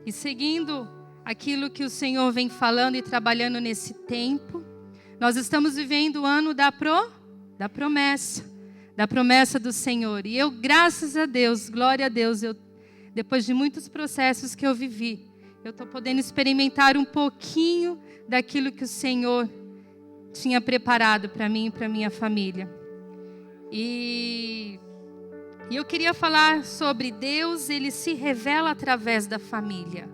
E seguindo aquilo que o Senhor vem falando e trabalhando nesse tempo, nós estamos vivendo o ano da promessa do Senhor. E eu, graças a Deus, glória a Deus, depois de muitos processos que eu vivi, eu estou podendo experimentar um pouquinho daquilo que o Senhor tinha preparado para mim e para minha família. E eu queria falar sobre Deus, Ele se revela através da família.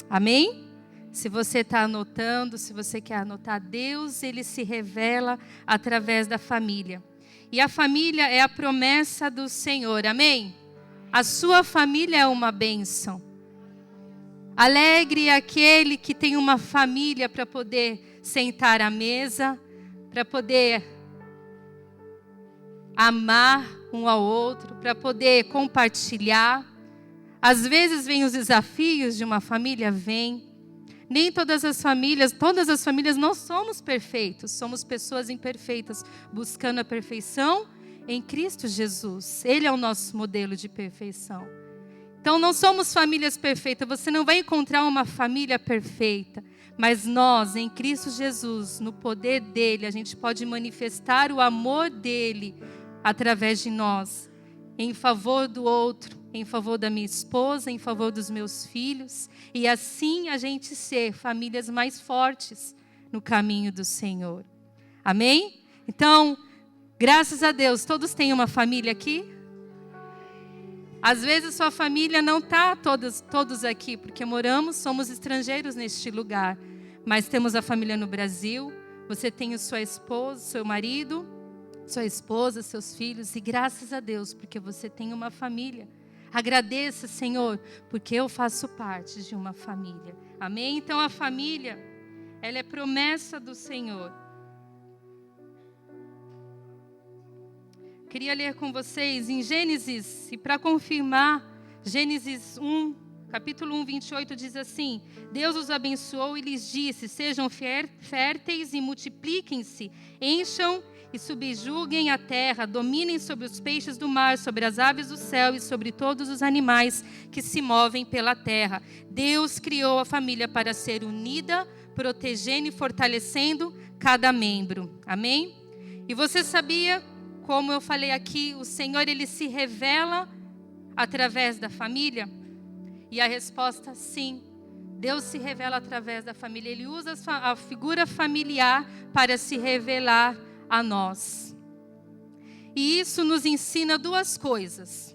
Amém? Se você está anotando, se você quer anotar, Deus, Ele se revela através da família. E a família é a promessa do Senhor, amém? A sua família é uma bênção. Alegre é aquele que tem uma família para poder sentar à mesa, para poder amar um ao outro, para poder compartilhar. Às vezes vêm os desafios de uma família, vêm. Nem todas as famílias não somos perfeitos, somos pessoas imperfeitas, buscando a perfeição em Cristo Jesus. Ele é o nosso modelo de perfeição. Então não somos famílias perfeitas, você não vai encontrar uma família perfeita, mas nós, em Cristo Jesus, no poder dele, a gente pode manifestar o amor dele através de nós, em favor do outro, em favor da minha esposa, em favor dos meus filhos, e assim a gente ser famílias mais fortes no caminho do Senhor. Amém? Então, graças a Deus, todos têm uma família aqui? Às vezes sua família não está todos aqui, porque somos estrangeiros neste lugar. Mas temos a família no Brasil, você tem a sua esposa, seu marido, sua esposa, seus filhos. E graças a Deus, porque você tem uma família. Agradeça, Senhor, porque eu faço parte de uma família. Amém? Então a família, ela é promessa do Senhor. Queria ler com vocês em Gênesis, e para confirmar, Gênesis 1, capítulo 1, 28, diz assim: Deus os abençoou e lhes disse: sejam férteis e multipliquem-se, encham e subjuguem a terra, dominem sobre os peixes do mar, sobre as aves do céu e sobre todos os animais que se movem pela terra. Deus criou a família para ser unida, protegendo e fortalecendo cada membro. Amém? E você sabia, como eu falei aqui, o Senhor, Ele se revela através da família? E a resposta, sim. Deus se revela através da família. Ele usa a figura familiar para se revelar a nós. E isso nos ensina duas coisas.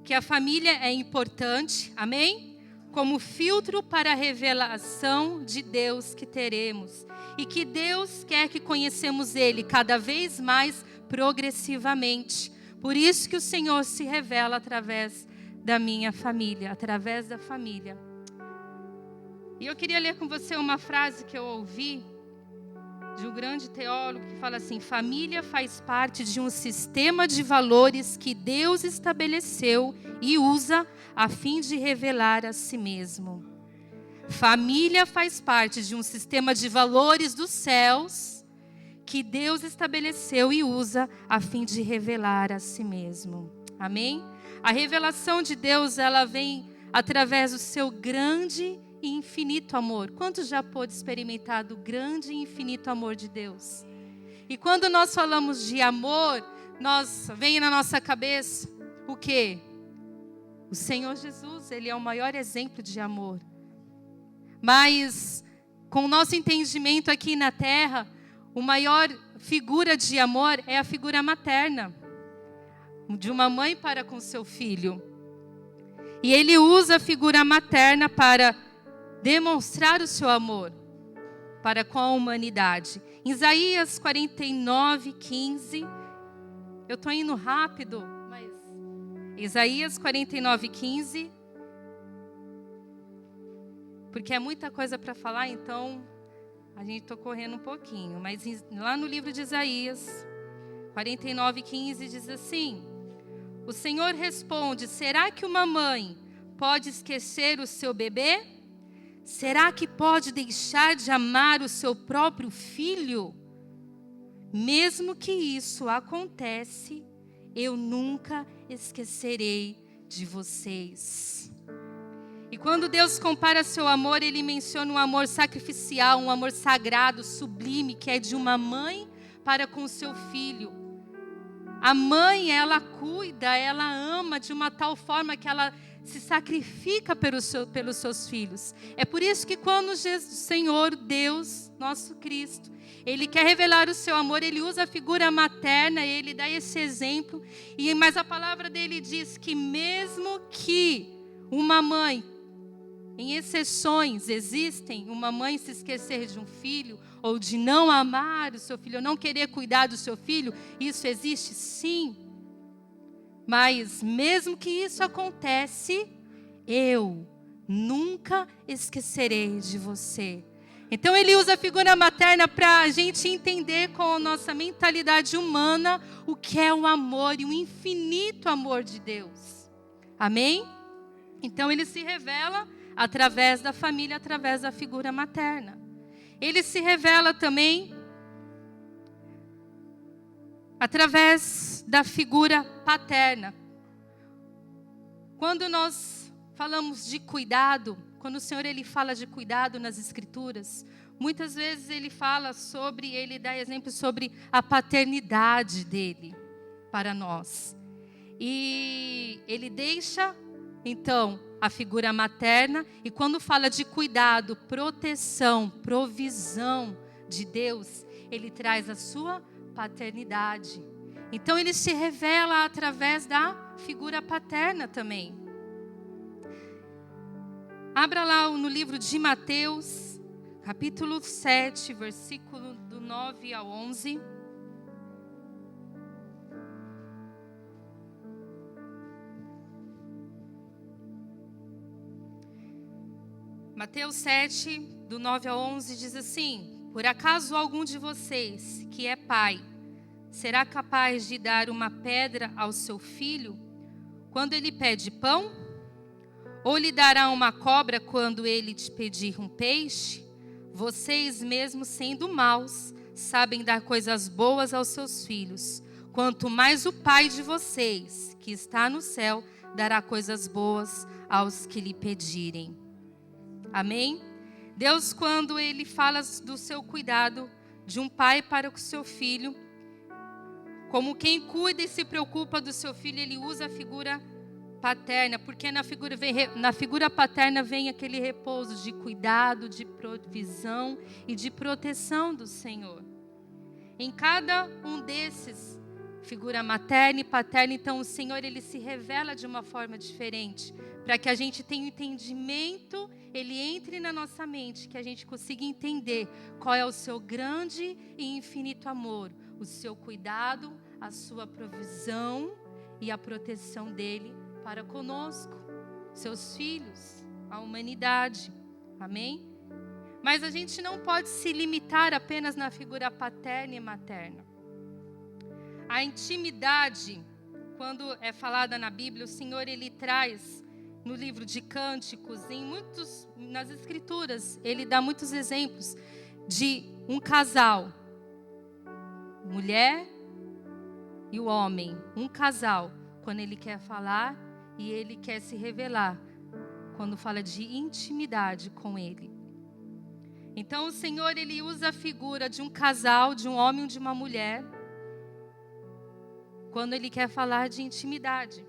Que a família é importante, amém? Como filtro para a revelação de Deus que teremos. E que Deus quer que conhecemos Ele cada vez mais progressivamente. Por isso que o Senhor se revela através da minha família, através da família. E eu queria ler com você uma frase que eu ouvi de um grande teólogo que fala assim: família faz parte de um sistema de valores que Deus estabeleceu e usa a fim de revelar a si mesmo. Família faz parte de um sistema de valores dos céus que Deus estabeleceu e usa a fim de revelar a si mesmo. Amém? A revelação de Deus, ela vem através do seu grande e infinito amor. Quantos já pôde experimentar do grande e infinito amor de Deus? E quando nós falamos de amor, vem na nossa cabeça o quê? O Senhor Jesus, Ele é o maior exemplo de amor. Mas, com o nosso entendimento aqui na terra, a maior figura de amor é a figura materna, de uma mãe para com seu filho. E Ele usa a figura materna para demonstrar o seu amor para com a humanidade. Em Isaías 49, 15, eu estou indo rápido, mas Isaías 49, 15, porque é muita coisa para falar, então a gente está correndo um pouquinho. Mas lá no livro de Isaías 49, 15 diz assim: o Senhor responde: será que uma mãe pode esquecer o seu bebê? Será que pode deixar de amar o seu próprio filho? Mesmo que isso acontece, eu nunca esquecerei de vocês. E quando Deus compara seu amor, ele menciona um amor sacrificial, um amor sagrado, sublime, que é de uma mãe para com seu filho. A mãe, ela cuida, ela ama de uma tal forma que ela se sacrifica pelos seus filhos. É por isso que quando o Senhor, Deus, nosso Cristo, Ele quer revelar o seu amor, Ele usa a figura materna, Ele dá esse exemplo. Mas a palavra dele diz que mesmo que uma mãe, em exceções existem, uma mãe se esquecer de um filho, ou de não amar o seu filho, ou não querer cuidar do seu filho, isso existe sim. Mas mesmo que isso acontece, eu nunca esquecerei de você. Então ele usa a figura materna para a gente entender com a nossa mentalidade humana o que é o amor e o infinito amor de Deus. Amém? Então ele se revela através da família, através da figura materna. Ele se revela também através da figura paterna. Quando nós falamos de cuidado, quando o Senhor ele fala de cuidado nas Escrituras, muitas vezes ele dá exemplo sobre a paternidade dele para nós. E ele deixa, então, a figura materna, e quando fala de cuidado, proteção, provisão de Deus, ele traz a sua paternidade. Então ele se revela através da figura paterna também. Abra lá no livro de Mateus, capítulo 7, versículo do 9 ao 11. Mateus 7, do 9 ao 11, diz assim: por acaso algum de vocês, que é pai, será capaz de dar uma pedra ao seu filho quando ele pede pão? Ou lhe dará uma cobra quando ele te pedir um peixe? Vocês mesmos, sendo maus, sabem dar coisas boas aos seus filhos. Quanto mais o Pai de vocês, que está no céu, dará coisas boas aos que lhe pedirem. Amém? Deus, quando Ele fala do seu cuidado de um pai para com o seu filho, como quem cuida e se preocupa do seu filho, Ele usa a figura paterna, porque na figura paterna vem aquele repouso de cuidado, de provisão e de proteção do Senhor. Em cada um desses, figura materna e paterna, então o Senhor ele se revela de uma forma diferente, para que a gente tenha um entendimento, ele entre na nossa mente, que a gente consiga entender qual é o seu grande e infinito amor, o seu cuidado, a sua provisão e a proteção dele para conosco, seus filhos, a humanidade. Amém? Mas a gente não pode se limitar apenas na figura paterna e materna. A intimidade, quando é falada na Bíblia, o Senhor ele traz no livro de Cânticos, nas Escrituras, ele dá muitos exemplos de um casal, mulher e o homem, um casal, quando ele quer falar e ele quer se revelar, quando fala de intimidade com ele. Então o Senhor ele usa a figura de um casal, de um homem e de uma mulher, quando ele quer falar de intimidade.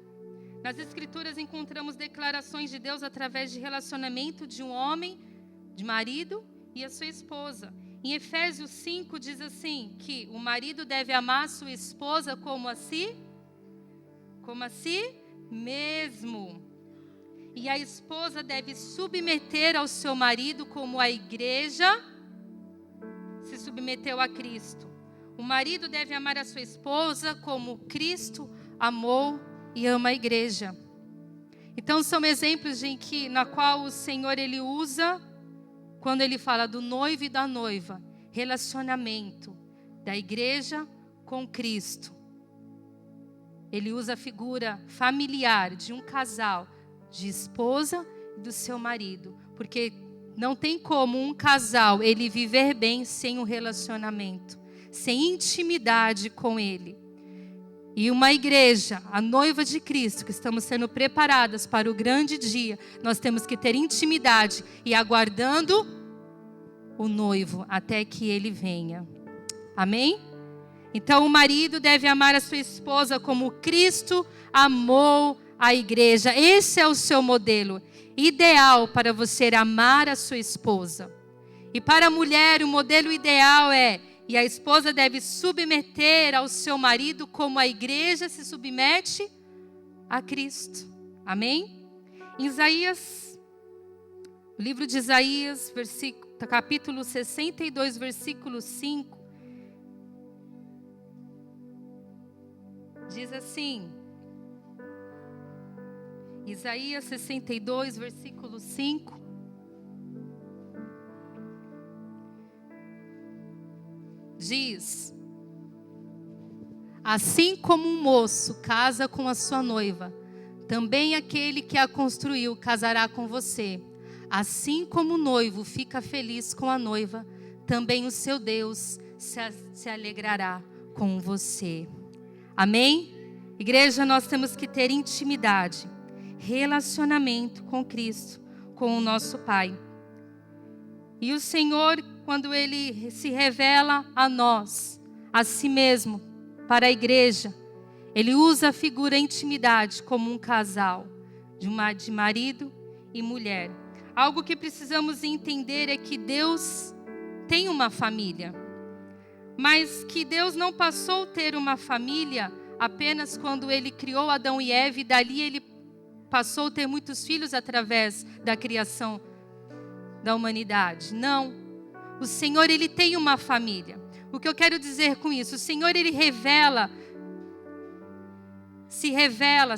Nas Escrituras encontramos declarações de Deus através de relacionamento de um homem, de marido e a sua esposa. Em Efésios 5 diz assim, que o marido deve amar a sua esposa como a si mesmo. E a esposa deve submeter ao seu marido como a igreja se submeteu a Cristo. O marido deve amar a sua esposa como Cristo amou e ama a igreja. Então são exemplos na qual o Senhor ele usa, quando ele fala do noivo e da noiva, relacionamento da igreja com Cristo. Ele usa a figura familiar de um casal, de esposa e do seu marido, porque não tem como um casal ele viver bem sem um relacionamento, sem intimidade com ele. E uma igreja, a noiva de Cristo, que estamos sendo preparadas para o grande dia, nós temos que ter intimidade e aguardando o noivo até que ele venha. Amém? Então o marido deve amar a sua esposa como Cristo amou a igreja. Esse é o seu modelo ideal para você amar a sua esposa. E para a mulher, o modelo ideal é: e a esposa deve submeter ao seu marido como a igreja se submete a Cristo. Amém? Em Isaías, o livro de Isaías, capítulo 62, versículo 5, diz assim, Isaías 62, versículo 5, diz: assim como um moço casa com a sua noiva, também aquele que a construiu casará com você. Assim como o noivo fica feliz com a noiva, também o seu Deus se alegrará com você. Amém? Igreja, nós temos que ter intimidade, relacionamento com Cristo, com o nosso Pai. E o Senhor, quando Ele se revela a nós, a si mesmo, para a igreja, Ele usa a figura intimidade como um casal, de marido e mulher. Algo que precisamos entender é que Deus tem uma família, mas que Deus não passou a ter uma família apenas quando Ele criou Adão e Eva, e dali Ele passou a ter muitos filhos através da criação da humanidade. Não. O Senhor, Ele tem uma família. O que eu quero dizer com isso? O Senhor, Ele se revela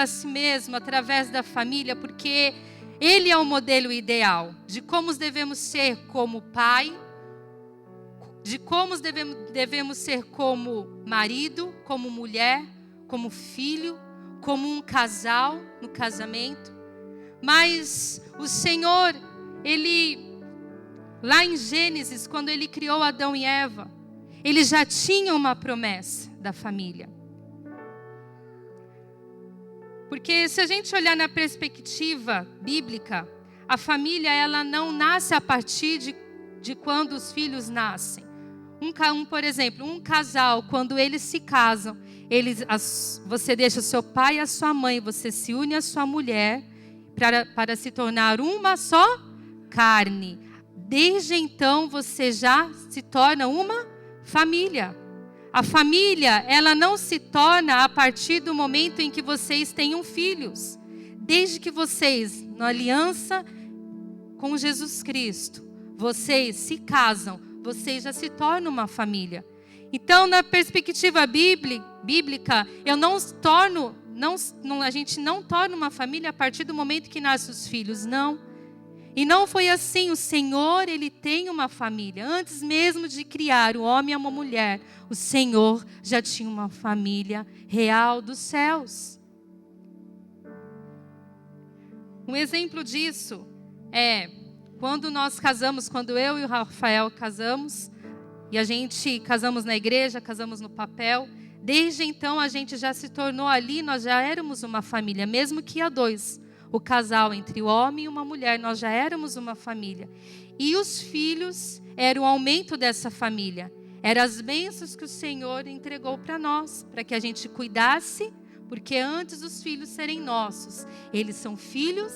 a si mesmo através da família, porque Ele é o modelo ideal de como devemos ser como pai, de como devemos ser como marido, como mulher, como filho, como um casal no casamento. Mas o Senhor, Ele, lá em Gênesis, quando Ele criou Adão e Eva, Ele já tinha uma promessa da família. Porque se a gente olhar na perspectiva bíblica, a família, ela não nasce a partir de quando os filhos nascem. Por exemplo, um casal, quando eles se casam, você deixa o seu pai e a sua mãe, você se une à sua mulher para se tornar uma só carne. Desde então, você já se torna uma família. A família, ela não se torna a partir do momento em que vocês tenham filhos. Desde que vocês, na aliança com Jesus Cristo, vocês se casam, vocês já se tornam uma família. Então, na perspectiva bíblica, a gente não torna uma família a partir do momento que nascem os filhos, não. E não foi assim. O Senhor, Ele tem uma família. Antes mesmo de criar o homem e uma mulher, o Senhor já tinha uma família real dos céus. Um exemplo disso é quando nós casamos, quando eu e o Rafael casamos, e a gente casamos na igreja, casamos no papel. Desde então a gente já se tornou ali, nós já éramos uma família, mesmo que a dois. O casal entre o homem e uma mulher, nós já éramos uma família. E os filhos eram o aumento dessa família. Eram as bênçãos que o Senhor entregou para nós, para que a gente cuidasse, porque antes dos filhos serem nossos, eles são filhos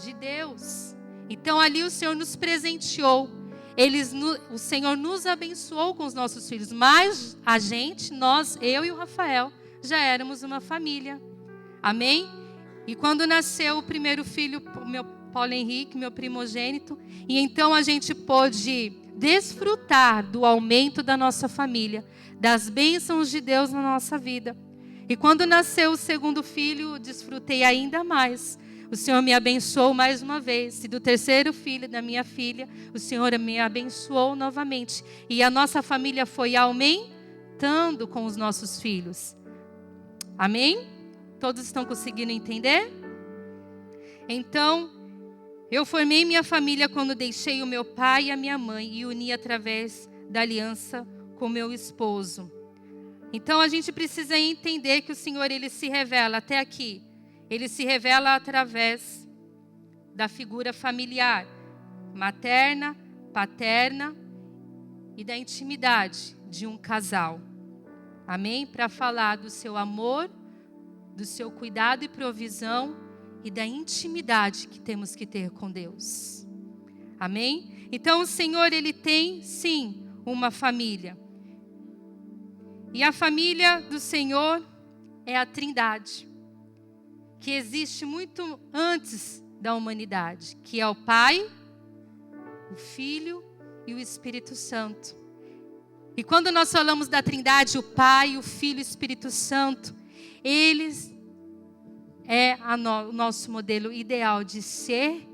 de Deus. Então ali o Senhor nos presenteou. O Senhor nos abençoou com os nossos filhos. Mas a gente, eu e o Rafael, já éramos uma família. Amém? E quando nasceu o primeiro filho, o meu Paulo Henrique, meu primogênito, e então a gente pôde desfrutar do aumento da nossa família, das bênçãos de Deus na nossa vida. E quando nasceu o segundo filho, desfrutei ainda mais. O Senhor me abençoou mais uma vez. E do terceiro filho, da minha filha, o Senhor me abençoou novamente. E a nossa família foi aumentando com os nossos filhos. Amém? Todos estão conseguindo entender? Então, eu formei minha família quando deixei o meu pai e a minha mãe e uni através da aliança com meu esposo. Então a gente precisa entender que o Senhor, Ele se revela até aqui. Ele se revela através da figura familiar, materna, paterna e da intimidade de um casal. Amém? Para falar do seu amor, do seu cuidado e provisão e da intimidade que temos que ter com Deus. Amém? Então o Senhor, Ele tem sim uma família. E a família do Senhor é a Trindade, que existe muito antes da humanidade, que é o Pai, o Filho e o Espírito Santo. E quando nós falamos da Trindade, o Pai, o Filho e o Espírito Santo, eles o nosso modelo ideal de ser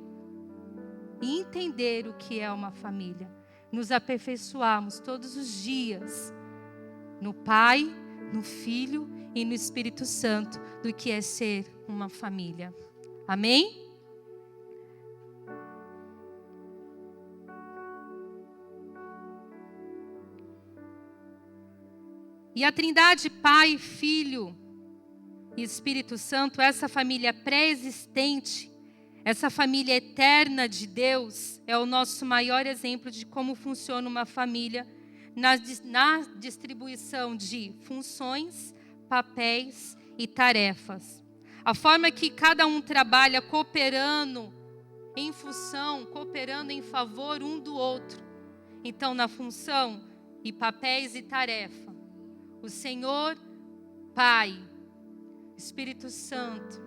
e entender o que é uma família. Nos aperfeiçoarmos todos os dias no Pai, no Filho e no Espírito Santo do que é ser uma família. Amém? E a Trindade, Pai, Filho e Espírito Santo, essa família pré-existente, essa família eterna de Deus, é o nosso maior exemplo de como funciona uma família na distribuição de funções, papéis e tarefas. A forma que cada um trabalha cooperando em função, cooperando em favor um do outro. Então, na função e papéis e tarefa, o Senhor, Pai, Espírito Santo,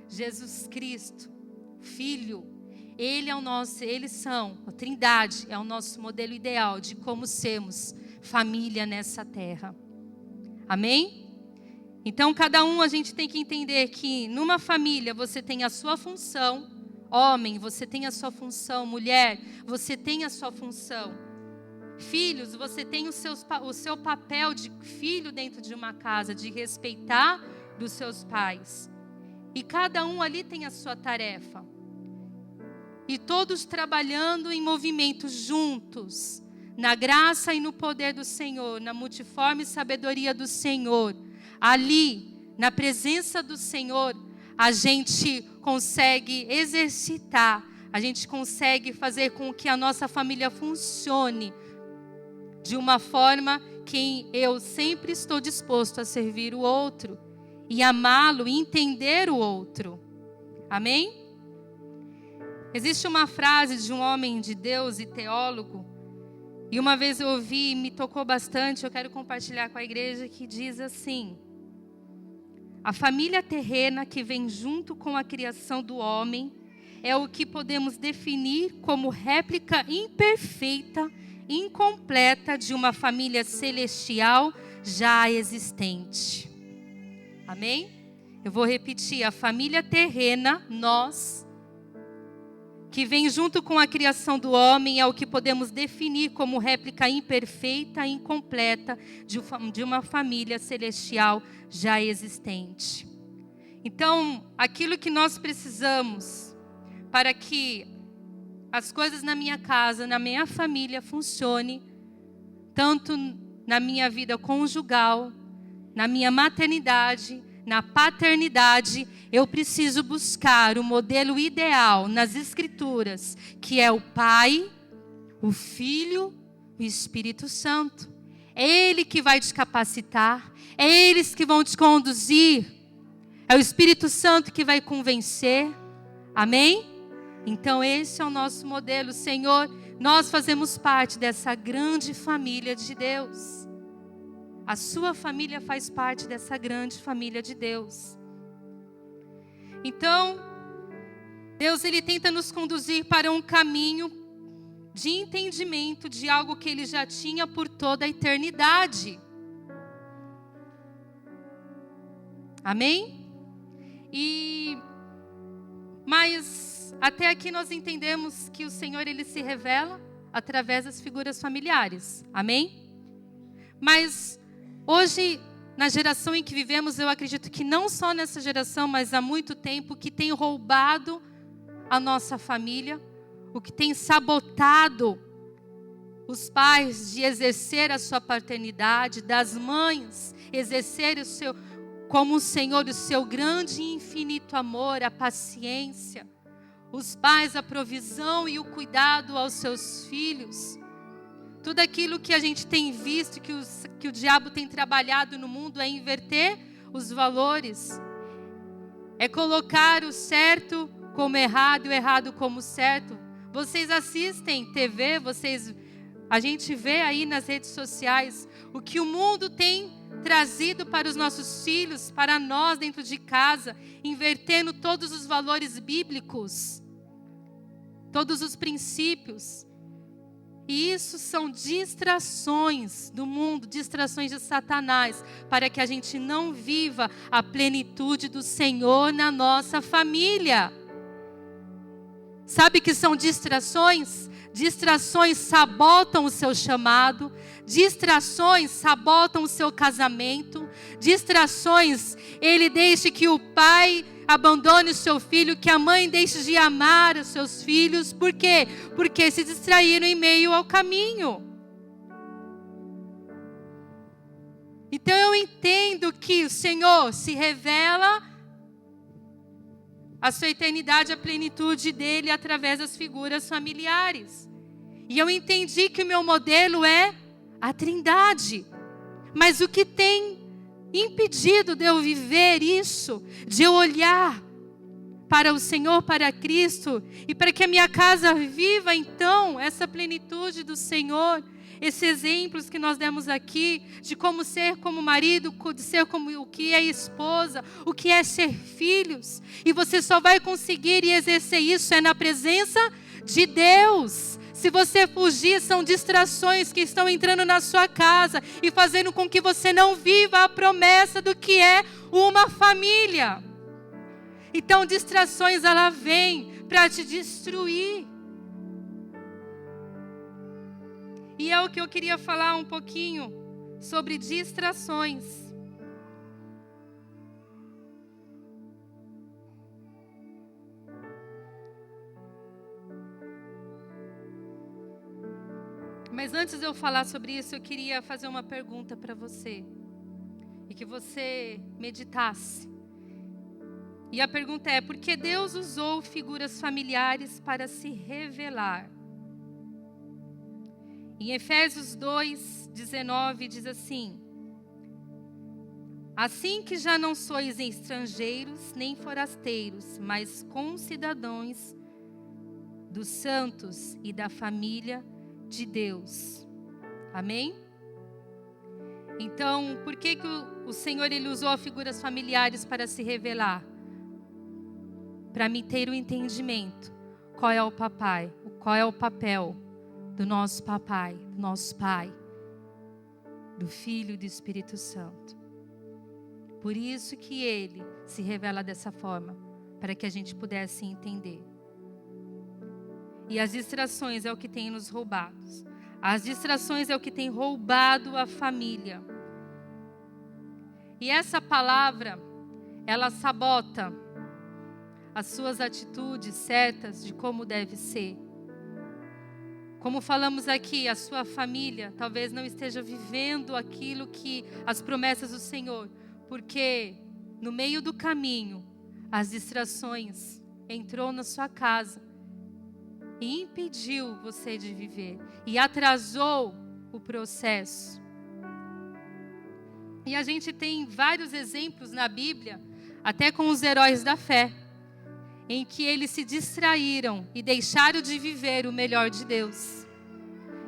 Jesus Cristo, Filho, eles são, a Trindade é o nosso modelo ideal de como sermos família nessa terra. Amém? Então, cada um a gente tem que entender que numa família você tem a sua função, homem, você tem a sua função, mulher, você tem a sua função. Filhos, você tem o seu papel de filho dentro de uma casa, de respeitar dos seus pais. E cada um ali tem a sua tarefa. E todos trabalhando em movimento juntos, na graça e no poder do Senhor, na multiforme sabedoria do Senhor. Ali, na presença do Senhor, a gente consegue exercitar, a gente consegue fazer com que a nossa família funcione de uma forma que eu sempre estou disposto a servir o outro e amá-lo e entender o outro. Amém? Existe uma frase de um homem de Deus e teólogo, e uma vez eu ouvi e me tocou bastante, eu quero compartilhar com a igreja, que diz assim: a família terrena que vem junto com a criação do homem é o que podemos definir como réplica imperfeita, incompleta de uma família celestial já existente. Amém? Eu vou repetir: a família terrena, nós, que vem junto com a criação do homem, é o que podemos definir como réplica imperfeita e incompleta de uma família celestial já existente. Então, aquilo que nós precisamos para que as coisas na minha casa, na minha família funcione, tanto na minha vida conjugal, na minha maternidade, na paternidade, eu preciso buscar o modelo ideal nas Escrituras, que é o Pai, o Filho e o Espírito Santo. É Ele que vai te capacitar, é eles que vão te conduzir, é o Espírito Santo que vai convencer. Amém? Então esse é o nosso modelo. Senhor, nós fazemos parte dessa grande família de Deus. A sua família faz parte dessa grande família de Deus. Então, Deus, Ele tenta nos conduzir para um caminho de entendimento de algo que Ele já tinha por toda a eternidade. Amém? Mas até aqui nós entendemos que o Senhor, Ele se revela através das figuras familiares. Amém? Mas hoje, na geração em que vivemos, eu acredito que não só nessa geração, mas há muito tempo, que tem roubado a nossa família, o que tem sabotado os pais de exercer a sua paternidade, das mães exercerem como o Senhor, o seu grande e infinito amor, a paciência, os pais a provisão e o cuidado aos seus filhos. Tudo aquilo que a gente tem visto, que o diabo tem trabalhado no mundo, é inverter os valores, é colocar o certo como errado e o errado como certo. Vocês assistem TV, a gente vê aí nas redes sociais o que o mundo tem trazido para os nossos filhos, para nós dentro de casa, invertendo todos os valores bíblicos, todos os princípios. E isso são distrações do mundo, distrações de Satanás, para que a gente não viva a plenitude do Senhor na nossa família. Sabe que são distrações? Distrações sabotam o seu chamado, distrações sabotam o seu casamento, distrações, ele deixa que o pai abandone o seu filho, que a mãe deixe de amar os seus filhos. Por quê? Porque se distraíram em meio ao caminho. Então eu entendo que o Senhor se revela a sua eternidade, a plenitude dele através das figuras familiares. E eu entendi que o meu modelo é a Trindade. Mas o que tem impedido de eu viver isso, de eu olhar para o Senhor, para Cristo, e para que a minha casa viva então essa plenitude do Senhor, esses exemplos que nós demos aqui, de como ser como marido, de ser como o que é esposa, o que é ser filhos, e você só vai conseguir e exercer isso na presença de Deus. Se você fugir, são distrações que estão entrando na sua casa e fazendo com que você não viva a promessa do que é uma família. Então, distrações, ela vem para te destruir. E é o que eu queria falar um pouquinho sobre distrações. Mas antes de eu falar sobre isso, eu queria fazer uma pergunta para você. E que você meditasse. E a pergunta é: por que Deus usou figuras familiares para se revelar? Em Efésios 2:19 diz assim: assim que já não sois estrangeiros nem forasteiros, mas concidadãos dos santos e da família de Deus. Amém? Então, por que o Senhor ele usou figuras familiares para se revelar? Para me ter o entendimento. Qual é o papai? Qual é o papel do nosso papai, do nosso pai, do Filho e do Espírito Santo. Por isso que ele se revela dessa forma, para que a gente pudesse entender. E as distrações é o que tem nos roubado. As distrações é o que tem roubado a família. E essa palavra, ela sabota as suas atitudes certas de como deve ser. Como falamos aqui, a sua família talvez não esteja vivendo aquilo que as promessas do Senhor, porque no meio do caminho, as distrações entrou na sua casa e impediu você de viver e atrasou o processo. E a gente tem vários exemplos na Bíblia, até com os heróis da fé, em que eles se distraíram e deixaram de viver o melhor de Deus.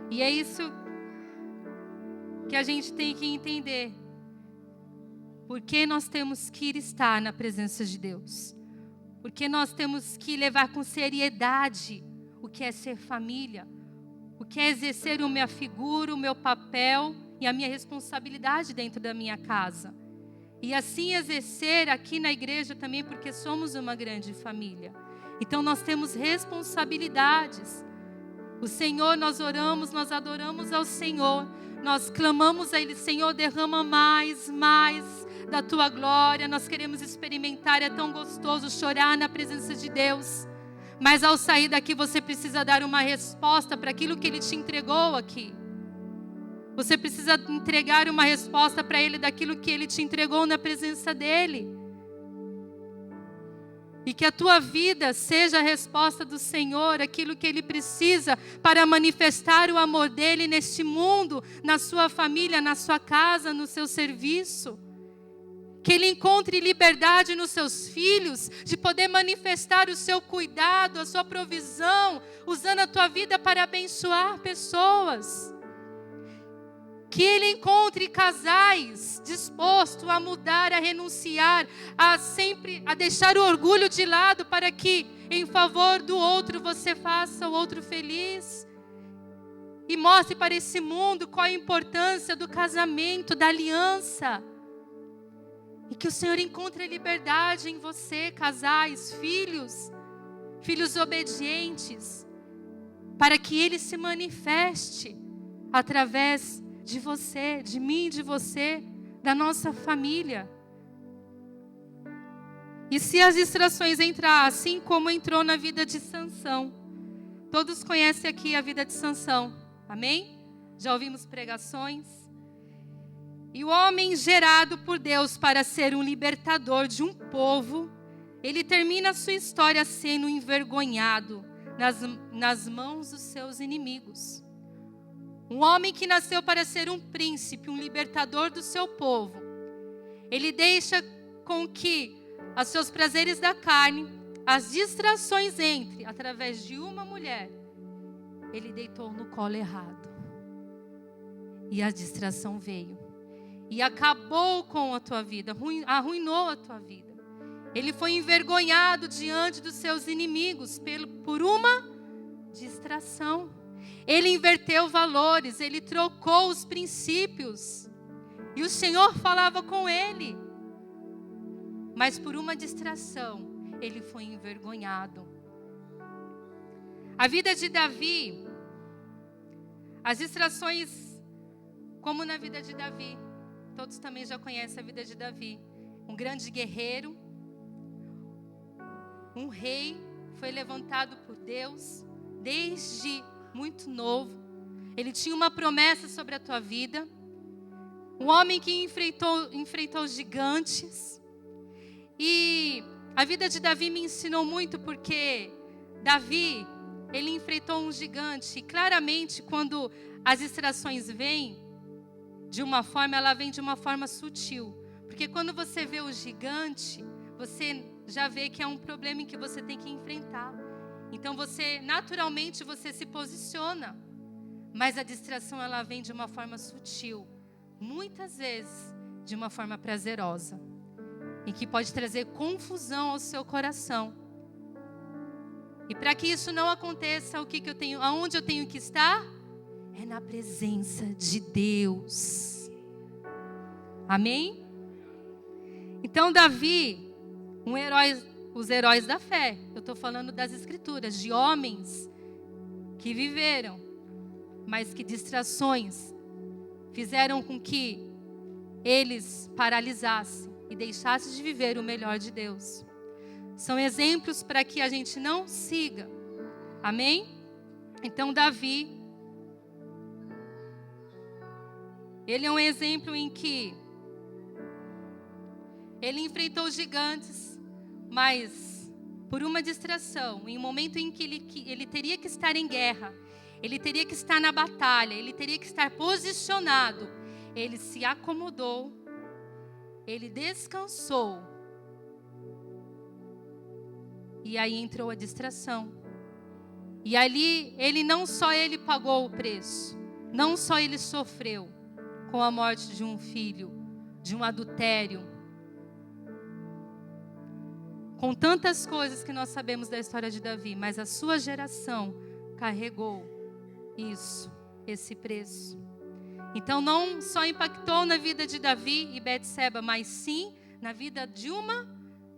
E é isso que a gente tem que entender. Porque nós temos que estar na presença de Deus. Porque nós temos que levar com seriedade o que é ser família, o que é exercer a minha figura, o meu papel e a minha responsabilidade dentro da minha casa. E assim exercer aqui na igreja também, porque somos uma grande família. Então nós temos responsabilidades. O Senhor, nós oramos, nós adoramos ao Senhor. Nós clamamos a Ele: Senhor, derrama mais da Tua glória. Nós queremos experimentar, é tão gostoso chorar na presença de Deus. Mas ao sair daqui, você precisa dar uma resposta para aquilo que Ele te entregou aqui. Você precisa entregar uma resposta para Ele daquilo que Ele te entregou na presença dEle. E que a tua vida seja a resposta do Senhor, aquilo que Ele precisa para manifestar o amor dEle neste mundo, na sua família, na sua casa, no seu serviço. Que Ele encontre liberdade nos seus filhos, de poder manifestar o seu cuidado, a sua provisão, usando a tua vida para abençoar pessoas. Que Ele encontre casais dispostos a mudar, a renunciar, a deixar o orgulho de lado, para que em favor do outro você faça o outro feliz. E mostre para esse mundo qual a importância do casamento, da aliança. E que o Senhor encontre liberdade em você, casais, filhos obedientes, para que Ele se manifeste através de você, de mim, de você, da nossa família. E se as distrações entrar, assim como entrou na vida de Sansão, todos conhecem aqui a vida de Sansão, amém? Já ouvimos pregações. E o homem gerado por Deus para ser um libertador de um povo, ele termina a sua história sendo envergonhado nas mãos dos seus inimigos. Um homem que nasceu para ser um príncipe, um libertador do seu povo. Ele deixa com que os seus prazeres da carne, as distrações entre, através de uma mulher, ele deitou no colo errado. E a distração veio. E acabou com a tua vida, arruinou a tua vida. Ele foi envergonhado diante dos seus inimigos por uma distração. Ele inverteu valores, ele trocou os princípios. E o Senhor falava com ele. Mas por uma distração, ele foi envergonhado. A vida de Davi, as distrações, como na vida de Davi, todos também já conhecem a vida de Davi. Um grande guerreiro, um rei, foi levantado por Deus desde muito novo. Ele tinha uma promessa sobre a tua vida. Um homem que enfrentou gigantes. E a vida de Davi me ensinou muito, porque Davi, ele enfrentou um gigante. E claramente, quando as distrações vêm de uma forma, ela vem de uma forma sutil. Porque quando você vê o gigante, você já vê que é um problema em que você tem que enfrentar. Então naturalmente você se posiciona. Mas a distração, ela vem de uma forma sutil. Muitas vezes de uma forma prazerosa. E que pode trazer confusão ao seu coração. E para que isso não aconteça, aonde eu tenho que estar? É na presença de Deus. Amém? Então Davi, os heróis da fé. Eu estou falando das escrituras, de homens que viveram, mas que distrações fizeram com que eles paralisassem e deixassem de viver o melhor de Deus. São exemplos para que a gente não siga. Amém? Então Davi, ele é um exemplo em que ele enfrentou os gigantes, mas por uma distração, em um momento em que ele teria que estar em guerra, ele teria que estar na batalha, ele teria que estar posicionado, ele se acomodou, ele descansou. E aí entrou a distração. E ali, não só ele pagou o preço, não só ele sofreu com a morte de um filho, de um adultério, com tantas coisas que nós sabemos da história de Davi, mas a sua geração carregou esse preço. Então não só impactou na vida de Davi e Betseba, mas sim na vida de uma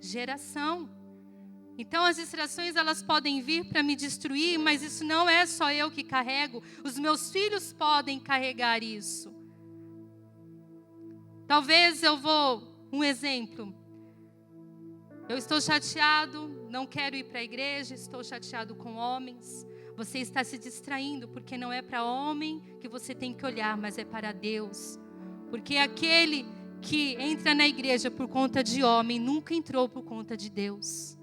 geração. Então as distrações, elas podem vir para me destruir, mas isso não é só eu que carrego, os meus filhos podem carregar isso. Talvez um exemplo, eu estou chateado, não quero ir para a igreja, estou chateado com homens. Você está se distraindo, porque não é para homem que você tem que olhar, mas é para Deus. Porque aquele que entra na igreja por conta de homem, nunca entrou por conta de Deus.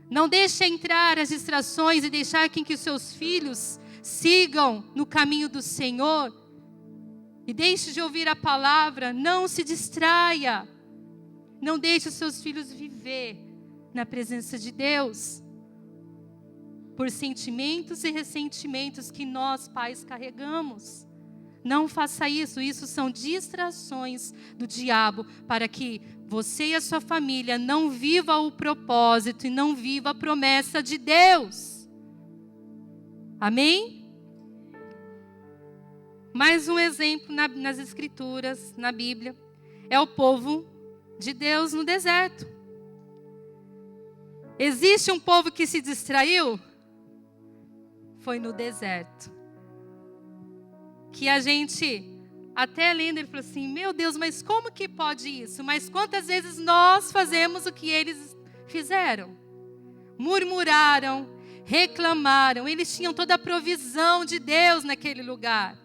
Não deixe entrar as distrações e deixar que os seus filhos sigam no caminho do Senhor. E deixe de ouvir a palavra, não se distraia. Não deixe os seus filhos viver na presença de Deus por sentimentos e ressentimentos que nós, pais, carregamos. Não faça isso. Isso são distrações do diabo para que você e a sua família não viva o propósito e não viva a promessa de Deus. Amém? Mais um exemplo nas Escrituras, na Bíblia, é o povo de Deus no deserto. Existe um povo que se distraiu? Foi no deserto. Que a gente, até lendo, ele falou assim, meu Deus, mas como que pode isso? Mas quantas vezes nós fazemos o que eles fizeram? Murmuraram, reclamaram, eles tinham toda a provisão de Deus naquele lugar.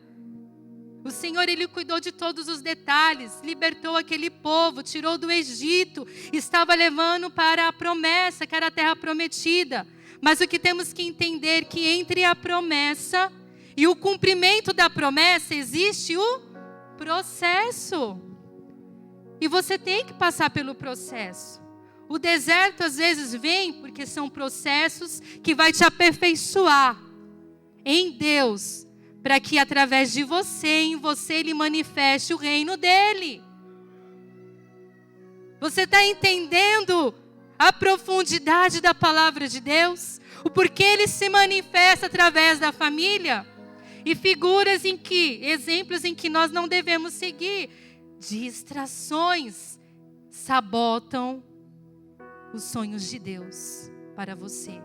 O Senhor, Ele cuidou de todos os detalhes, libertou aquele povo, tirou do Egito, estava levando para a promessa, que era a terra prometida. Mas o que temos que entender é que entre a promessa e o cumprimento da promessa existe o processo. E você tem que passar pelo processo. O deserto às vezes vem porque são processos que vai te aperfeiçoar em Deus, para que através de você, em você, Ele manifeste o reino dEle. Você está entendendo a profundidade da palavra de Deus? O porquê Ele se manifesta através da família? E figuras exemplos em que nós não devemos seguir. Distrações sabotam os sonhos de Deus para você.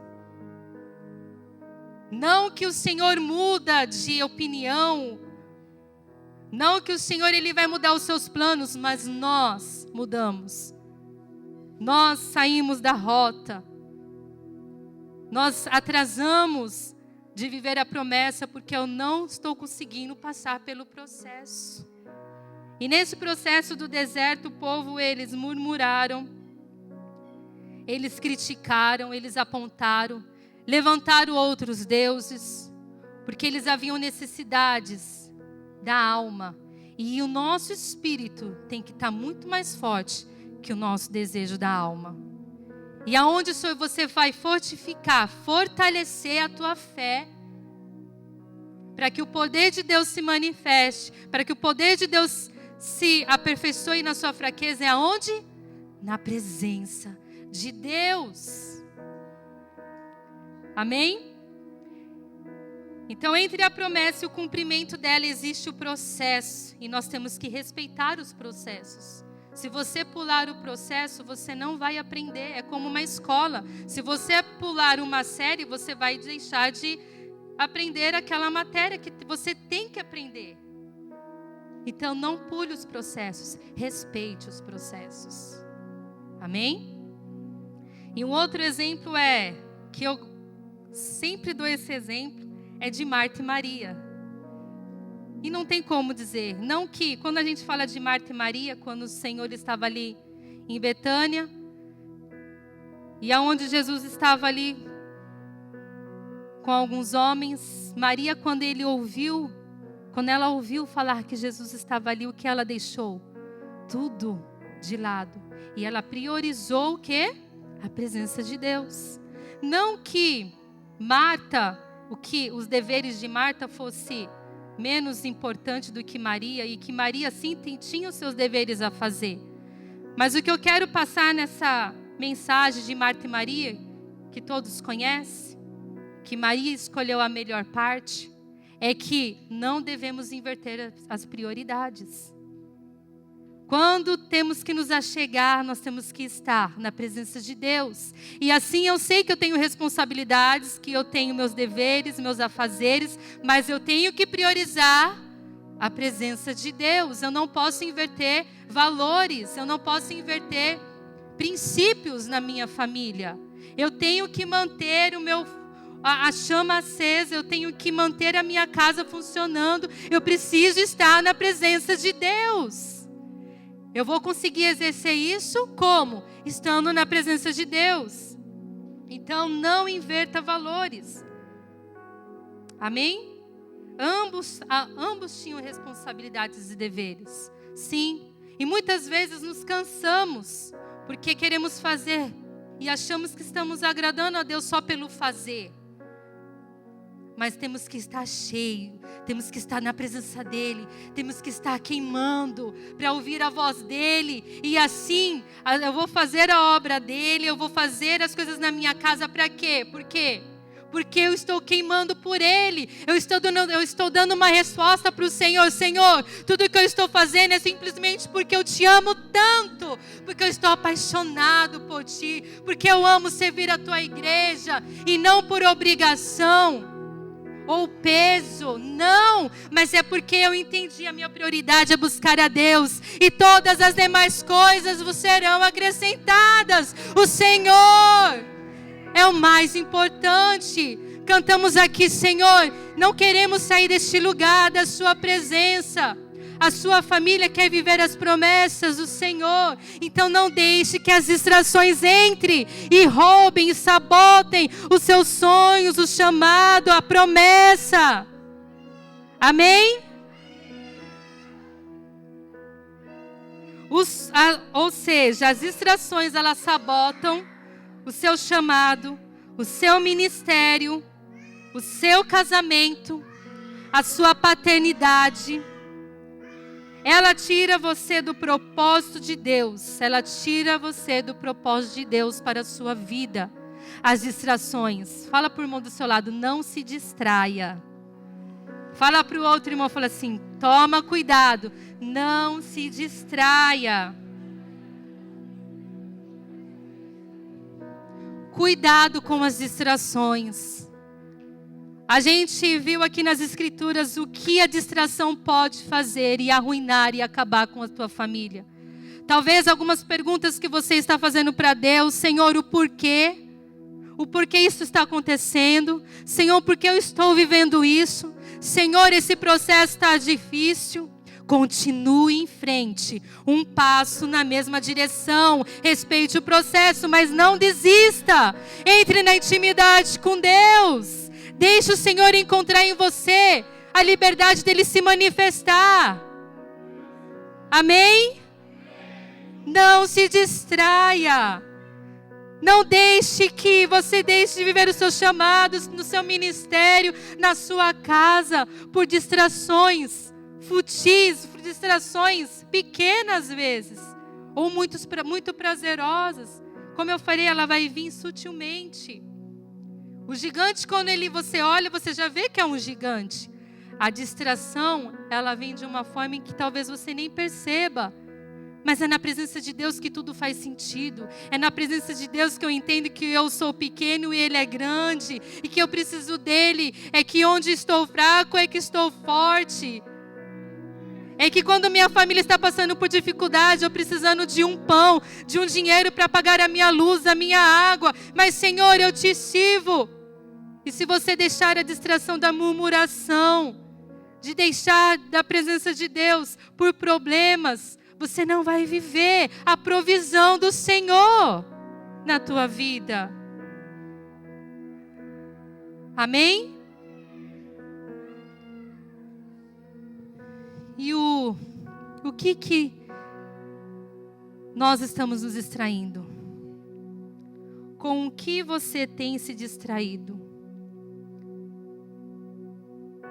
Não que o Senhor muda de opinião, não que o Senhor Ele vai mudar os seus planos, mas nós mudamos. Nós saímos da rota. Nós atrasamos de viver a promessa porque eu não estou conseguindo passar pelo processo. E nesse processo do deserto, o povo, eles murmuraram, eles criticaram, eles apontaram, levantaram outros deuses, porque eles haviam necessidades da alma. E o nosso espírito tem que estar muito mais forte que o nosso desejo da alma. E aonde você vai fortificar, fortalecer a tua fé, para que o poder de Deus se manifeste, para que o poder de Deus se aperfeiçoe na sua fraqueza, é aonde? Na presença de Deus. Amém? Então, entre a promessa e o cumprimento dela existe o processo. E nós temos que respeitar os processos. Se você pular o processo, você não vai aprender. É como uma escola. Se você pular uma série, você vai deixar de aprender aquela matéria que você tem que aprender. Então, não pule os processos. Respeite os processos. Amém? E um outro exemplo que eu sempre dou esse exemplo, é de Marta e Maria. E não tem como dizer, não que quando a gente fala de Marta e Maria, quando o Senhor estava ali em Betânia, e aonde Jesus estava ali com alguns homens, Maria, quando ela ouviu falar que Jesus estava ali, o que ela deixou? Tudo de lado. E ela priorizou o quê? A presença de Deus. Não que Marta, os deveres de Marta fosse menos importante do que Maria, e que Maria sim tinha os seus deveres a fazer. Mas o que eu quero passar nessa mensagem de Marta e Maria, que todos conhecem, que Maria escolheu a melhor parte, é que não devemos inverter as prioridades. Quando temos que nos achegar, nós temos que estar na presença de Deus. E assim eu sei que eu tenho responsabilidades, que eu tenho meus deveres, meus afazeres, mas eu tenho que priorizar a presença de Deus. Eu não posso inverter valores, eu não posso inverter princípios na minha família. Eu tenho que manter a chama acesa, eu tenho que manter a minha casa funcionando. Eu preciso estar na presença de Deus. Eu vou conseguir exercer isso como? Estando na presença de Deus. Então não inverta valores. Amém? Ambos tinham responsabilidades e deveres. Sim. E muitas vezes nos cansamos porque queremos fazer e achamos que estamos agradando a Deus só pelo fazer. Mas temos que estar cheio, temos que estar na presença dEle, temos que estar queimando para ouvir a voz dEle. E assim, eu vou fazer a obra dEle, eu vou fazer as coisas na minha casa para quê? Por quê? Porque eu estou queimando por Ele. Eu estou dando uma resposta para o Senhor. Senhor, tudo que eu estou fazendo é simplesmente porque eu te amo tanto. Porque eu estou apaixonado por Ti. Porque eu amo servir a Tua igreja. E não por obrigação ou peso, não, mas é porque eu entendi a minha prioridade é buscar a Deus, e todas as demais coisas vos serão acrescentadas. O Senhor é o mais importante. Cantamos aqui, Senhor, não queremos sair deste lugar da sua presença. A sua família quer viver as promessas do Senhor. Então não deixe que as distrações entrem e roubem e sabotem os seus sonhos, o chamado, a promessa. Amém? Ou seja, as distrações elas sabotam o seu chamado, o seu ministério, o seu casamento, a sua paternidade. Ela tira você do propósito de Deus. Ela tira você do propósito de Deus para a sua vida. As distrações. Fala para o irmão do seu lado, não se distraia. Fala para o outro irmão, fala assim, toma cuidado, não se distraia. Cuidado com as distrações. A gente viu aqui nas escrituras o que a distração pode fazer e arruinar e acabar com a tua família. Talvez algumas perguntas que você está fazendo para Deus, Senhor, o porquê isso está acontecendo, Senhor, por que eu estou vivendo isso, Senhor, esse processo está difícil. Continue em frente, um passo na mesma direção, respeite o processo, mas não desista. Entre na intimidade com Deus. Deixe o Senhor encontrar em você a liberdade dele se manifestar. Amém? Não se distraia. Não deixe que você deixe de viver os seus chamados no seu ministério, na sua casa, por distrações futis, por distrações pequenas às vezes, ou muito prazerosas. Como eu falei, ela vai vir sutilmente. O gigante, quando você olha, você já vê que é um gigante. A distração, ela vem de uma forma em que talvez você nem perceba. Mas é na presença de Deus que tudo faz sentido. É na presença de Deus que eu entendo que eu sou pequeno e Ele é grande. E que eu preciso dEle. É que onde estou fraco é que estou forte. É que quando minha família está passando por dificuldade, eu precisando de um pão, de um dinheiro para pagar a minha luz, a minha água. Mas Senhor, eu te sirvo. E se você deixar a distração da murmuração, de deixar da presença de Deus por problemas, você não vai viver a provisão do Senhor na tua vida. Amém? E o que nós estamos nos distraindo? Com o que você tem se distraído?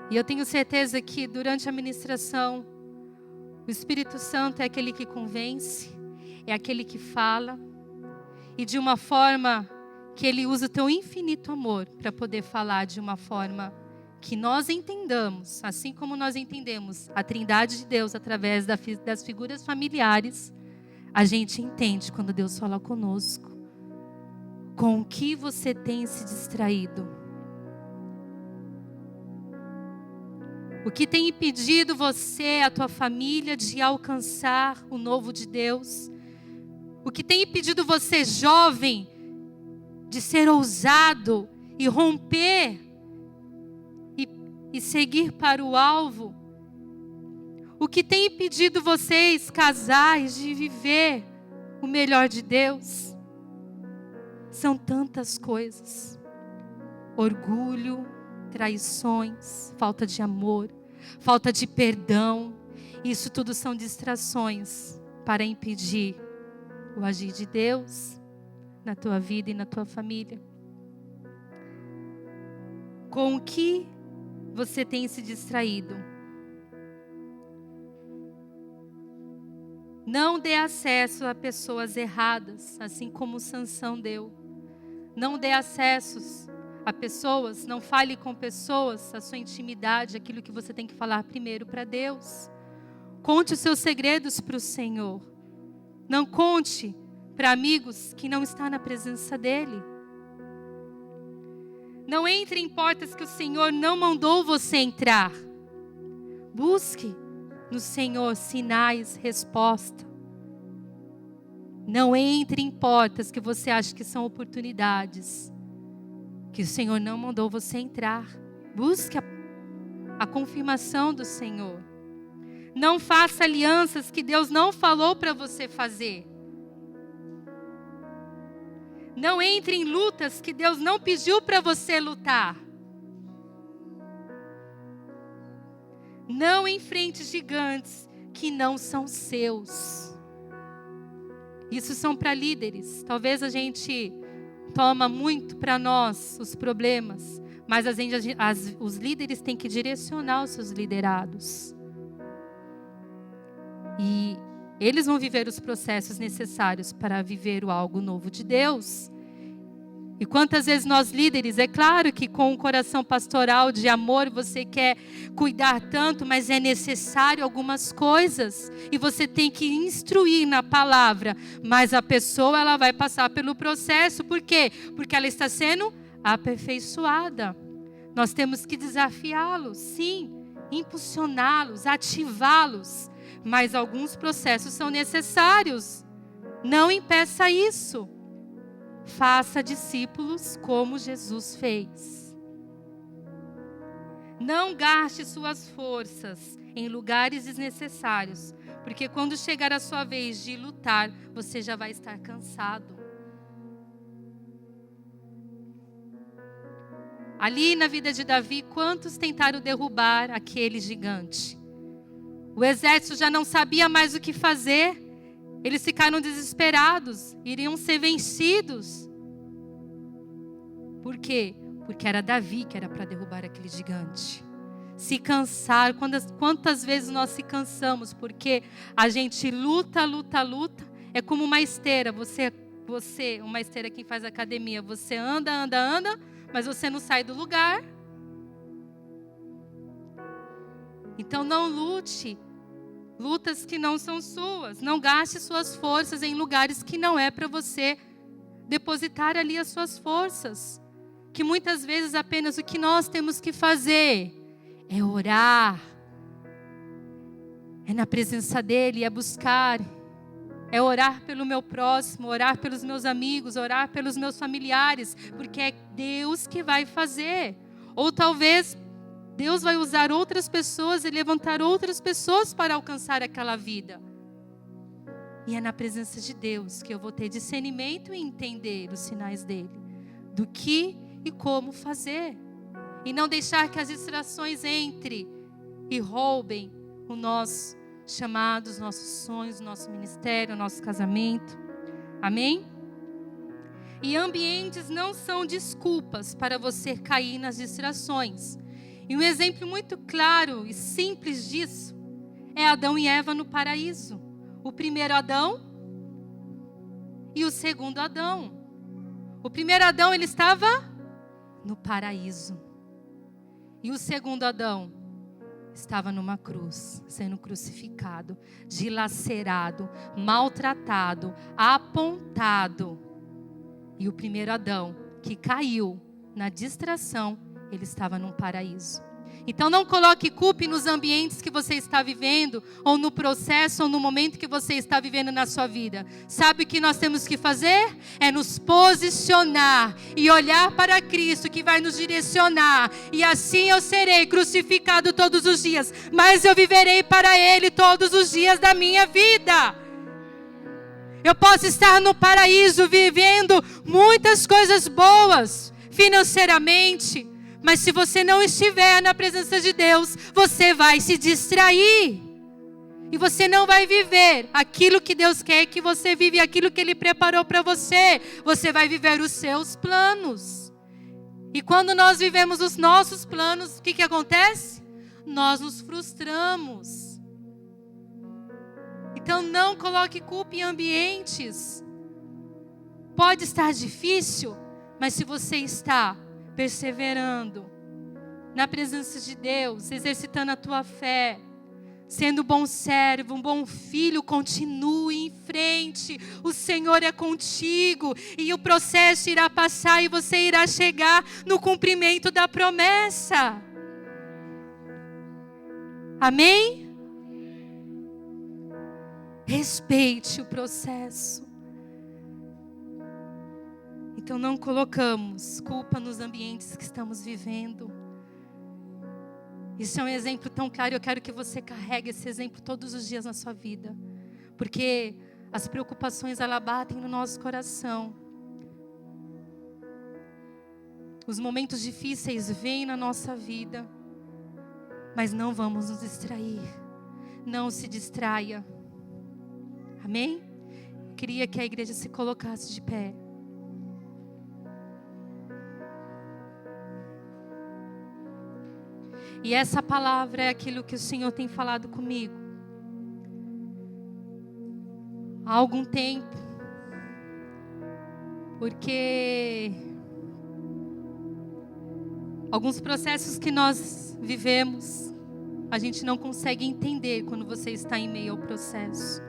E eu tenho certeza que durante a ministração, o Espírito Santo é aquele que convence, é aquele que fala, e de uma forma que Ele usa o teu infinito amor para poder falar de uma forma que nós entendamos, assim como nós entendemos a Trindade de Deus através das figuras familiares, a gente entende quando Deus fala conosco. Com o que você tem se distraído? O que tem impedido você, a tua família, de alcançar o novo de Deus? O que tem impedido você, jovem, de ser ousado e romper e seguir para o alvo. O que tem impedido vocês, casais, de viver o melhor de Deus? São tantas coisas. Orgulho, traições, falta de amor, falta de perdão. Isso tudo são distrações para impedir o agir de Deus na tua vida e na tua família. Com o que você tem se distraído? Não dê acesso a pessoas erradas, assim como Sansão deu. Não dê acessos a pessoas, não fale com pessoas, a sua intimidade, aquilo que você tem que falar primeiro para Deus. Conte os seus segredos para o Senhor. Não conte para amigos que não estão na presença dEle. Não entre em portas que o Senhor não mandou você entrar. Busque no Senhor sinais, resposta. Não entre em portas que você acha que são oportunidades, que o Senhor não mandou você entrar. Busque a confirmação do Senhor. Não faça alianças que Deus não falou para você fazer. Não entre em lutas que Deus não pediu para você lutar. Não enfrente gigantes que não são seus. Isso são para líderes. Talvez a gente toma muito para nós os problemas, mas os líderes têm que direcionar os seus liderados. E eles vão viver os processos necessários para viver o algo novo de Deus. E quantas vezes nós líderes, é claro que com um coração pastoral de amor você quer cuidar tanto, mas é necessário algumas coisas. E você tem que instruir na palavra. Mas a pessoa, ela vai passar pelo processo. Por quê? Porque ela está sendo aperfeiçoada. Nós temos que desafiá-los, sim, impulsioná-los, ativá-los. Mas alguns processos são necessários. Não impeça isso. Faça discípulos como Jesus fez. Não gaste suas forças em lugares desnecessários, porque quando chegar a sua vez de lutar, você já vai estar cansado. Ali na vida de Davi, quantos tentaram derrubar aquele gigante? O exército já não sabia mais o que fazer. Eles ficaram desesperados, iriam ser vencidos. Por quê? Porque era Davi que era para derrubar aquele gigante. Se cansar, quantas vezes nós se cansamos, porque a gente luta, é como uma esteira, uma esteira que faz academia, você anda, mas você não sai do lugar. Então não lute lutas que não são suas. Não gaste suas forças em lugares que não é para você depositar ali as suas forças. Que muitas vezes apenas o que nós temos que fazer é orar. É na presença dEle, é buscar. É orar pelo meu próximo, orar pelos meus amigos, orar pelos meus familiares. Porque é Deus que vai fazer. Ou talvez Deus vai usar outras pessoas e levantar outras pessoas para alcançar aquela vida. E é na presença de Deus que eu vou ter discernimento e entender os sinais dEle. Do que e como fazer. E não deixar que as distrações entrem e roubem o nosso chamado, os nossos sonhos, o nosso ministério, o nosso casamento. Amém? E ambientes não são desculpas para você cair nas distrações. E um exemplo muito claro e simples disso é Adão e Eva no paraíso. O primeiro Adão e o segundo Adão. O primeiro Adão, ele estava no paraíso. E o segundo Adão estava numa cruz, sendo crucificado, dilacerado, maltratado, apontado. E o primeiro Adão, que caiu na distração, ele estava num paraíso. Então não coloque culpa nos ambientes que você está vivendo, ou no processo, ou no momento que você está vivendo na sua vida. Sabe o que nós temos que fazer? É nos posicionar e olhar para Cristo, que vai nos direcionar. E assim eu serei crucificado todos os dias, mas eu viverei para Ele todos os dias da minha vida. Eu posso estar no paraíso, vivendo muitas coisas boas, financeiramente, mas se você não estiver na presença de Deus, você vai se distrair. E você não vai viver aquilo que Deus quer que você vive, aquilo que Ele preparou para você. Você vai viver os seus planos. E quando nós vivemos os nossos planos, o que acontece? Nós nos frustramos. Então não coloque culpa em ambientes. Pode estar difícil, mas se você está perseverando na presença de Deus, exercitando a tua fé, sendo um bom servo, um bom filho, continue em frente. O Senhor é contigo e o processo irá passar e você irá chegar no cumprimento da promessa. Amém? Respeite o processo. Então não colocamos culpa nos ambientes que estamos vivendo. Isso é um exemplo tão claro, eu quero que você carregue esse exemplo todos os dias na sua vida. Porque as preocupações, elas batem no nosso coração. Os momentos difíceis vêm na nossa vida. Mas não vamos nos distrair. Não se distraia. Amém? Eu queria que a igreja se colocasse de pé. E essa palavra é aquilo que o Senhor tem falado comigo há algum tempo. Porque alguns processos que nós vivemos, a gente não consegue entender quando você está em meio ao processo.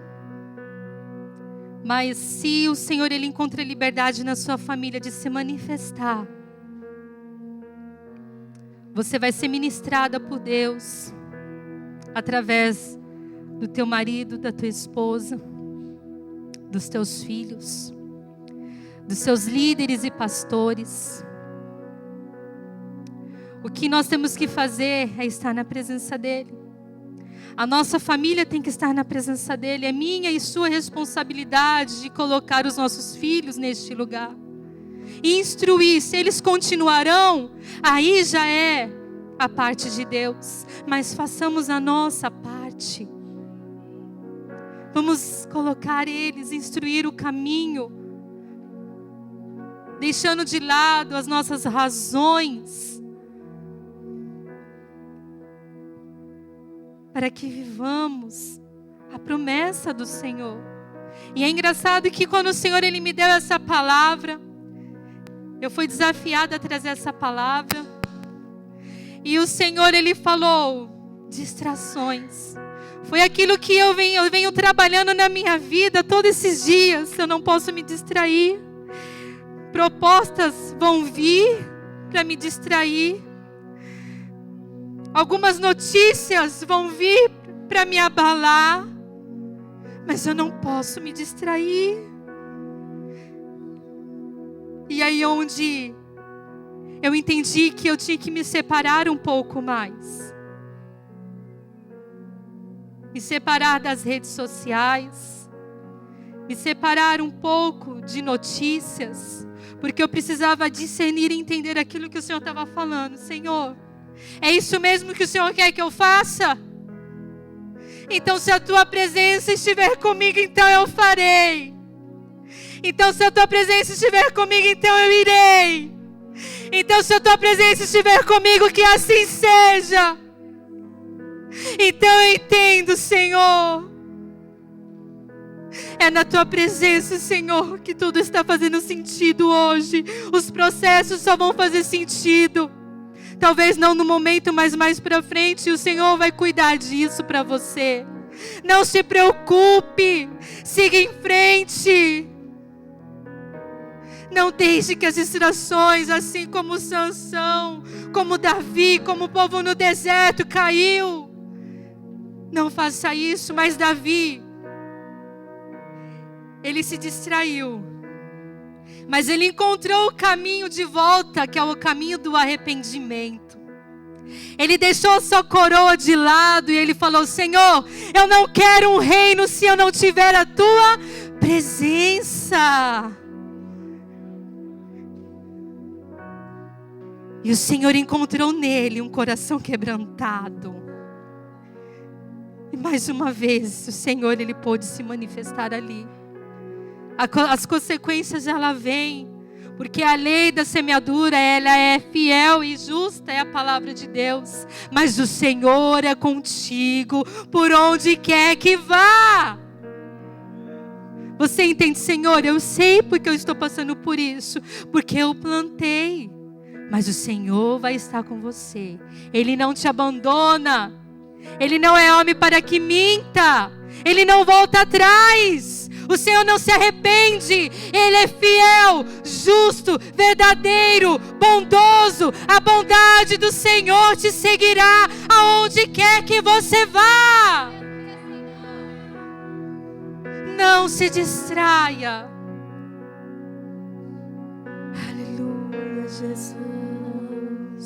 Mas se o Senhor, Ele encontra liberdade na sua família de se manifestar, você vai ser ministrada por Deus através do teu marido, da tua esposa, dos teus filhos, dos seus líderes e pastores. O que nós temos que fazer é estar na presença dEle. A nossa família tem que estar na presença dEle. É minha e sua responsabilidade de colocar os nossos filhos neste lugar. E instruir, se eles continuarão, aí já é a parte de Deus. Mas façamos a nossa parte. Vamos colocar eles, instruir o caminho, deixando de lado as nossas razões, para que vivamos a promessa do Senhor. E é engraçado que quando o Senhor, Ele me deu essa palavra, eu fui desafiada a trazer essa palavra. E o Senhor, Ele falou, distrações. Foi aquilo que eu venho trabalhando na minha vida todos esses dias. Eu não posso me distrair. Propostas vão vir para me distrair. Algumas notícias vão vir para me abalar. Mas eu não posso me distrair. E aí onde eu entendi que eu tinha que me separar um pouco mais. Me separar das redes sociais. Me separar um pouco de notícias. Porque eu precisava discernir e entender aquilo que o Senhor estava falando. Senhor, é isso mesmo que o Senhor quer que eu faça? Então se a tua presença estiver comigo, então eu farei. Então se a tua presença estiver comigo, então eu irei. Então se a tua presença estiver comigo, que assim seja. Então eu entendo, Senhor. É na tua presença, Senhor, que tudo está fazendo sentido hoje. Os processos só vão fazer sentido. Talvez não no momento, mas mais para frente. O Senhor vai cuidar disso para você. Não se preocupe. Siga em frente. Não deixe que as distrações, assim como Sansão, como Davi, como o povo no deserto caiu. Não faça isso, mas Davi, ele se distraiu. Mas ele encontrou o caminho de volta, que é o caminho do arrependimento. Ele deixou sua coroa de lado e ele falou: Senhor, eu não quero um reino se eu não tiver a tua presença. E o Senhor encontrou nele um coração quebrantado. E mais uma vez, o Senhor, ele pôde se manifestar ali. As consequências, ela vem, porque a lei da semeadura, ela é fiel e justa, é a palavra de Deus. Mas o Senhor é contigo, por onde quer que vá. Você entende, Senhor? Eu sei porque eu estou passando por isso, porque eu plantei. Mas o Senhor vai estar com você. Ele não te abandona. Ele não é homem para que minta. Ele não volta atrás. O Senhor não se arrepende. Ele é fiel, justo, verdadeiro, bondoso. A bondade do Senhor te seguirá aonde quer que você vá. Não se distraia. Aleluia, Jesus.